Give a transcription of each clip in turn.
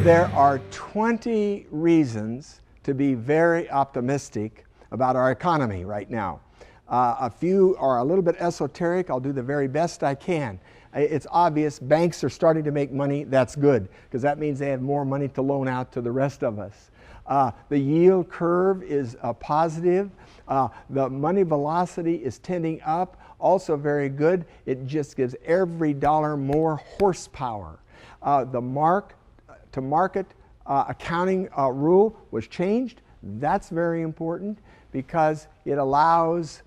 There are 20 reasons to be very optimistic about our economy right now. A few are a little bit esoteric. I'll do the very best I can. It's obvious banks are starting to make money. That's good, because that means they have more money to loan out to the rest of us. The yield curve is positive. The money velocity is tending up, also very good. It just gives every dollar more horsepower. The mark-to-market accounting rule was changed. That's very important because it allows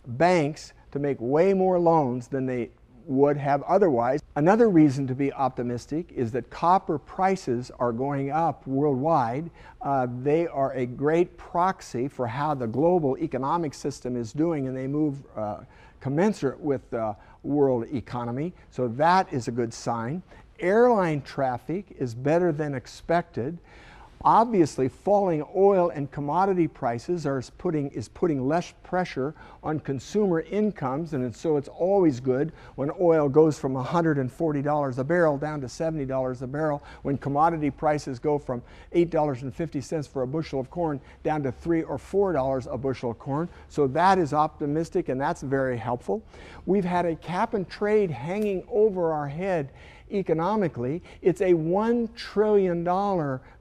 banks to make way more loans than they would have otherwise. Another reason to be optimistic is that copper prices are going up worldwide. They are a great proxy for how the global economic system is doing, and they move commensurate with the world economy. So that is a good sign. Airline traffic is better than expected. Obviously, falling oil and commodity prices is putting less pressure on consumer incomes, and so it's always good when oil goes from $140 a barrel down to $70 a barrel, when commodity prices go from $8.50 for a bushel of corn down to $3 or $4 a bushel of corn. So that is optimistic, and that's very helpful. We've had a cap and trade hanging over our head economically. It's a $1 trillion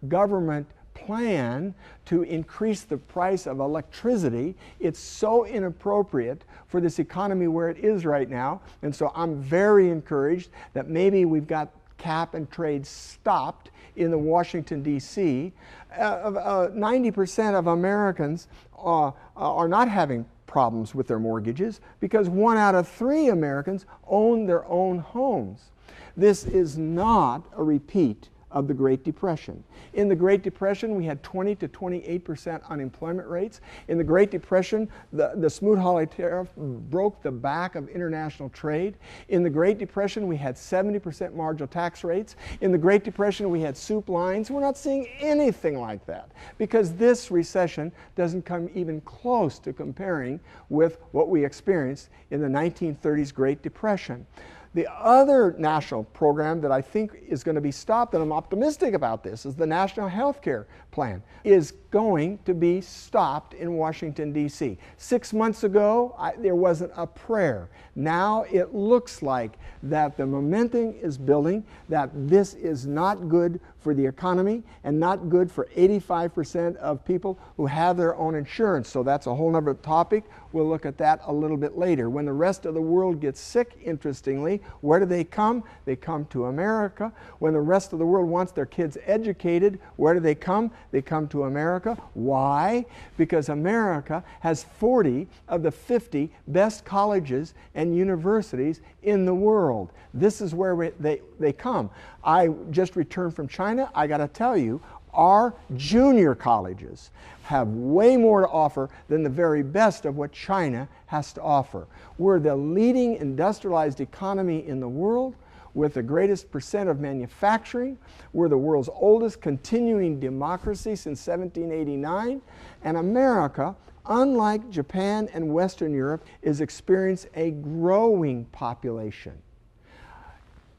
government plan to increase the price of electricity. It's so inappropriate for this economy where it is right now, and so I'm very encouraged that maybe we've got cap and trade stopped in the Washington, D.C. 90% of Americans are not having problems with their mortgages because 1 out of 3 Americans own their own homes. This is not a repeat of the Great Depression. In the Great Depression, we had 20 to 28% unemployment rates. In the Great Depression, the Smoot-Hawley tariff broke the back of international trade. In the Great Depression, we had 70% marginal tax rates. In the Great Depression, we had soup lines. We're not seeing anything like that because this recession doesn't come even close to comparing with what we experienced in the 1930s Great Depression. The other national program that I think is going to be stopped, and I'm optimistic about this, is the National Health Care Plan, is going to be stopped in Washington, D.C. 6 months ago, there wasn't a prayer. Now it looks like that the momentum is building, that this is not good for the economy and not good for 85% of people who have their own insurance. So that's a whole other topic. We'll look at that a little bit later. When the rest of the world gets sick, interestingly, where do they come? They come to America. When the rest of the world wants their kids educated, where do they come? They come to America. Why? Because America has 40 of the 50 best colleges and universities in the world. This is where they come. I just returned from China. I got to tell you, our junior colleges have way more to offer than the very best of what China has to offer. We're the leading industrialized economy in the world with the greatest percent of manufacturing. We're the world's oldest continuing democracy since 1789. And America, unlike Japan and Western Europe, is experiencing a growing population.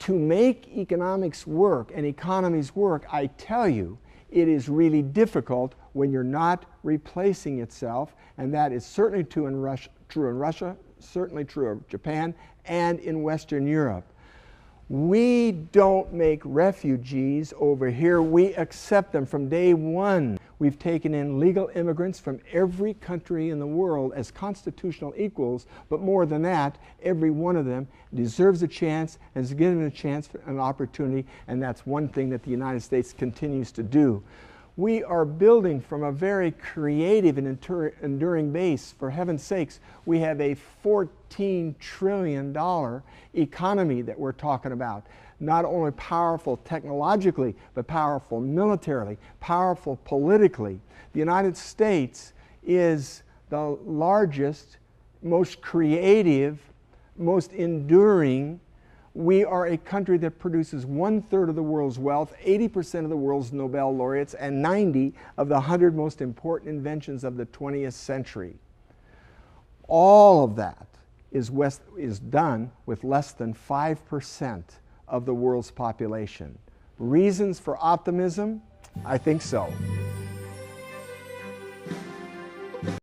To make economics work and economies work, I tell you, it is really difficult when you're not replacing itself, and that is certainly true in Russia, certainly true of Japan, and in Western Europe. We don't make refugees over here. We accept them from day one. We've taken in legal immigrants from every country in the world as constitutional equals, but more than that, every one of them deserves a chance and is given a chance for an opportunity, and that's one thing that the United States continues to do. We are building from a very creative and enduring base. For heaven's sakes, we have a $14 trillion economy that we're talking about. Not only powerful technologically, but powerful militarily, powerful politically. The United States is the largest, most creative, most enduring. We are a country that produces 1/3 of the world's wealth, 80% of the world's Nobel laureates, and 90 of the 100 most important inventions of the 20th century. All of that is done with less than 5% of the world's population. Reasons for optimism? I think so.